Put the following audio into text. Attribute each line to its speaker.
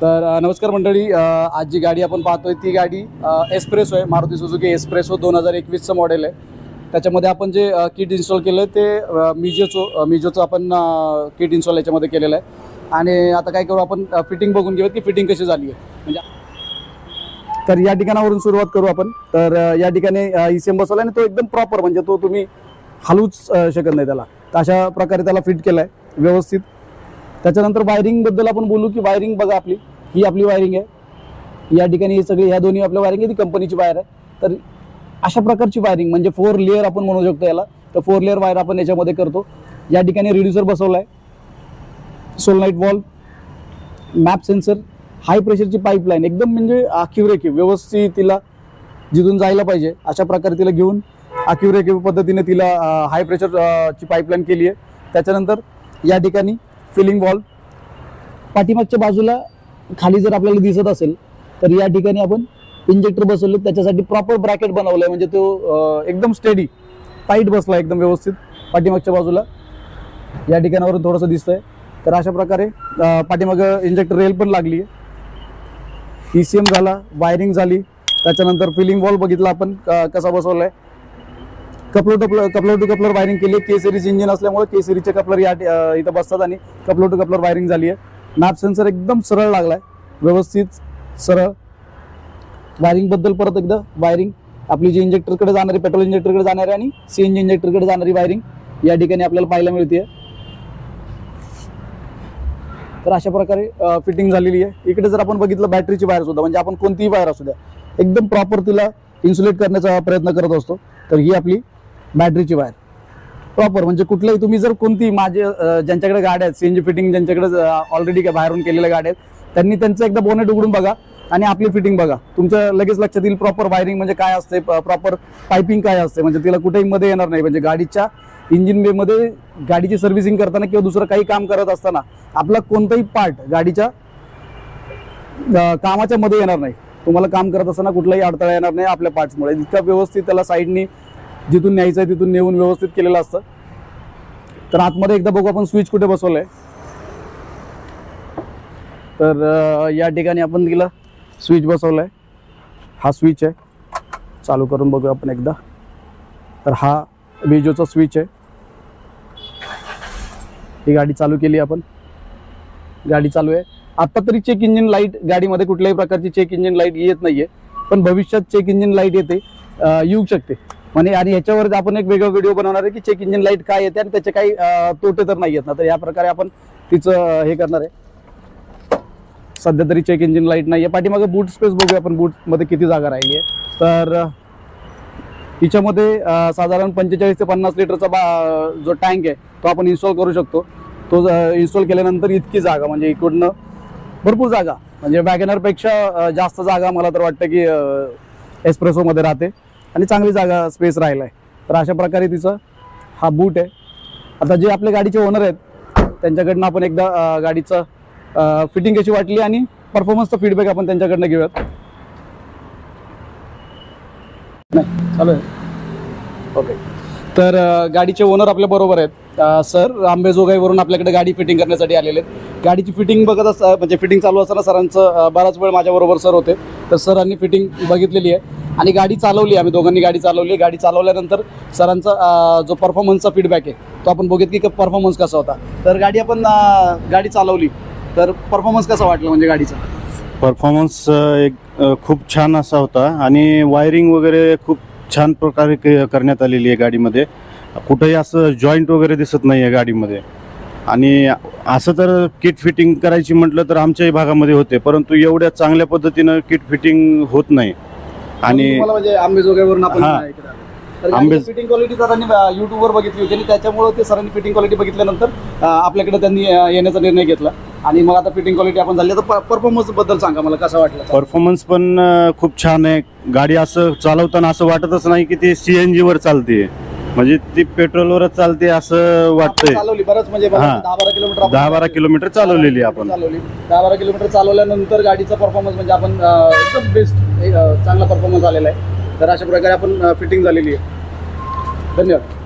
Speaker 1: तर नमस्कार मंडळी, आज जी गाडी आपण पाहतोय ती गाडी एस्प्रेसो आहे, मारुती सुझुकी एस्प्रेसो 2021चं मॉडेल आहे। त्याच्यामध्ये आपण जे किट इन्स्टॉल केलं आहे ते मिजोचं आपण किट इन्स्टॉल याच्यामध्ये केलेलं आहे। आणि आता काय करू, आपण फिटिंग बघून घेऊया की फिटिंग कशी झाली आहे। म्हणजे तर या ठिकाणावरून सुरुवात करू आपण। तर या ठिकाणी ECM बसवला आणि तो एकदम प्रॉपर, म्हणजे तो तुम्ही हलवूच शकत नाही त्याला, तर अशा प्रकारे त्याला फिट केला आहे व्यवस्थित। त्याच्यानंतर वायरिंग बद्दल आपण बोलू की वायरिंग बघा, ही आपली वायरिंग आहे। या ठिकाणी सगळी ह्या दोन्ही आपल्या वायरिंग आहे, ती कंपनीची वायर आहे। तर अशा प्रकारची वायरिंग म्हणजे 4 लेअर आपण म्हणू शकतो याला, तर 4 लेअर वायर आपण याच्यामध्ये करतो। या ठिकाणी रिड्युसर बसवला आहे, सोलनाईट वॉल्व, मॅप सेन्सर, हाय प्रेशरची पाईपलाईन, एकदम म्हणजे आखीव व्यवस्थित तिला जिथून जायला पाहिजे अशा प्रकारे तिला घेऊन आखीव पद्धतीने तिला हाय प्रेशरची पाईपलाईन केली आहे। त्याच्यानंतर या ठिकाणी फिलिंग वॉल्व, पाठीमागच्या बाजूला खाली जर आपल्याला दिसत असेल तर या ठिकाणी आपण इंजेक्टर बसवले, त्याच्यासाठी प्रॉपर ब्रॅकेट बनवलं आहे, म्हणजे तो एकदम स्टेडी टाईट बसला एकदम व्यवस्थित पाठीमागच्या बाजूला। या ठिकाणावरून थोडंसं दिसतंय। तर अशा प्रकारे पाठीमागं इंजेक्टर रेल पण लागली आहे। ECM झाला, वायरिंग झाली, त्याच्यानंतर फिलिंग वॉल्व बघितला आपण कसा बसवलाय। कपलर टू कपलर वायरिंग केली आहे। K-सिरीज इंजिन असल्यामुळे K-सिरीजचे कपलर इथं बसतात आणि कपलर टू कपलर वायरिंग झाली आहे। मॅप सेन्सर एकदम सरळ लागलाय, व्यवस्थित सरळ। वायरिंग बद्दल परत एकदा, वायरिंग आपली जी इंजेक्टरकडे जाणारी, पेट्रोल इंजेक्टरकडे जाणारी आणि CNG इंजेक्टरकडे जाणारी वायरिंग या ठिकाणी आपल्याला पाहायला मिळते। तर अशा प्रकारे फिटिंग झालेली आहे। इकडे जर आपण बघितलं बॅटरीची वायर सुद्धा, म्हणजे आपण कोणतीही वायर असू द्या एकदम प्रॉपर तिला इन्सुलेट करण्याचा प्रयत्न करत असतो। तर ही आपली बॅटरीची वायर प्रॉपर, म्हणजे कुठल्याही तुम्ही जर कोणती ज्यांच्याकडे गाड्या आहेत CNG फिटिंग, ज्यांच्याकडे ऑलरेडी बाहेरून केलेल्या गाड्या आहेत, त्यांनी त्यांचं एकदा बोनेट उघडून बघा आणि आपली फिटिंग बघा, तुमच्या लगेच लक्षात येईल प्रॉपर वायरिंग म्हणजे काय असते, प्रॉपर पायपिंग काय असते, म्हणजे तिला कुठेही मध्ये येणार नाही। म्हणजे गाडीच्या इंजिन बे मध्ये गाडीची सर्व्हिसिंग करताना किंवा दुसरं काही काम करत असताना आपला कोणताही पार्ट गाडीच्या कामाच्या मध्ये येणार नाही। तुम्हाला काम करत असताना कुठलाही अडथळा येणार नाही आपल्या पार्ट्समुळे। इतका व्यवस्थित त्याला साईडनी जिथून न्यायचं आहे तिथून नेऊन व्यवस्थित केलेलं असतं। तर आतमध्ये एकदा बघू आपण स्विच कुठे बसवलंय। तर या ठिकाणी आपण तिला स्विच बसवलाय, हा स्विच आहे, चालू करून बघू आपण एकदा। तर हा मिजोचा स्विच आहे। ही गाडी चालू केली आपण, गाडी चालू आहे। आता तरी चेक इंजिन लाईट गाडीमध्ये कुठल्याही प्रकारची चेक इंजिन लाईट येत नाहीये, पण भविष्यात चेक इंजिन लाईट येते, येऊ शकते म्हणजे। आणि ह्याच्यावर आपण एक वेगळा व्हिडिओ बनवणार आहे की चेक इंजिन लाईट काय येते आणि त्याचे काही तोटे तर नाही येत ना। तर या प्रकारे आपण तिचं हे करणार आहे। सध्या तरी चेक इंजिन लाईट नाहीये। पाठीमागे बूट स्पेस बघूया आपण, बूट मध्ये किती जागा राहिली आहे। तर हिच्यामध्ये साधारण 45 ते 50 लिटरचा जो टँक आहे तो आपण इन्स्टॉल करू शकतो। तो इन्स्टॉल केल्यानंतर इतकी जागा, म्हणजे इकडनं भरपूर जागा, म्हणजे वॅगनर पेक्षा जास्त जागा मला तर वाटतं की एस्प्रेसो मध्ये राहते आणि चांगली जागा स्पेस राहिला आहे। तर अशा प्रकारे तिचा हा बूट आहे। आता जे आपल्या गाडीचे ओनर आहेत त्यांच्याकडनं आपण एकदा गाडीचं फिटिंग कशी वाटली आणि परफॉर्मन्सचा फीडबॅक आपण त्यांच्याकडनं घेऊयात। नाही चालू आहे, ओके। तर गाडीचे ओनर आपल्या बरोबर आहेत, सर आंबेजोगाईवरून आपल्याकडे गाडी फिटिंग करण्यासाठी आलेले आहेत। गाडीची फिटिंग बघत असता, म्हणजे फिटिंग चालू असताना सरांचं बराच वेळ माझ्याबरोबर सर होते। तर सरांनी फिटिंग बघितलेली आहे आणि गाडी चालवली, आम्ही दोघांनी गाडी चालवली। गाडी चालवल्यानंतर सरांचा जो परफॉर्मन्सचा फीडबॅक आहे तो आपण बघित की परफॉर्मन्स कसा होता। तर गाडी चालवली तर परफॉर्मन्स कसा वाटला, म्हणजे गाडीचा
Speaker 2: परफॉर्मन्स खूप छान असा होता आणि वायरिंग वगैरे खूप छान प्रकारे करण्यात आलेली आहे गाडीमध्ये। कुठेही असं जॉईंट वगैरे दिसत नाही आहे गाडीमध्ये। आणि असं तर किट फिटिंग करायची म्हटलं तर आमच्याही भागामध्ये होते, परंतु एवढ्या चांगल्या पद्धतीनं किट फिटिंग होत नाही। आणि
Speaker 1: म्हणजे आंबेजोगाईवरून आपण फिटिंग क्वालिटी सरांनी युट्यूबवर बघितली होती आणि त्याच्यामुळे ते सरांनी फिटिंग क्वालिटी बघितल्यानंतर आपल्याकडे त्यांनी येण्याचा निर्णय घेतला। आणि मग आता फिटिंग क्वालिटी आपण झाली, तर परफॉर्मन्स बद्दल सांगा मला, कसा वाटला?
Speaker 2: परफॉर्मन्स पण खूप छान आहे। गाडी असं चालवताना असं वाटतच नाही की ती CNG वर चालते, म्हणजे ती पेट्रोलवरच चालते असं वाटतंय।
Speaker 1: चालवली बरंच, म्हणजे
Speaker 2: 10-12 किलोमीटर चालवलेली आपण।
Speaker 1: 10-12 किलोमीटर चालवल्यानंतर गाडीचा परफॉर्मन्स म्हणजे आपण एकदम बेस्ट, चांगला परफॉर्मन्स आलेला आहे। तर अशा प्रकारे आपण फिटिंग झालेली आहे। धन्यवाद।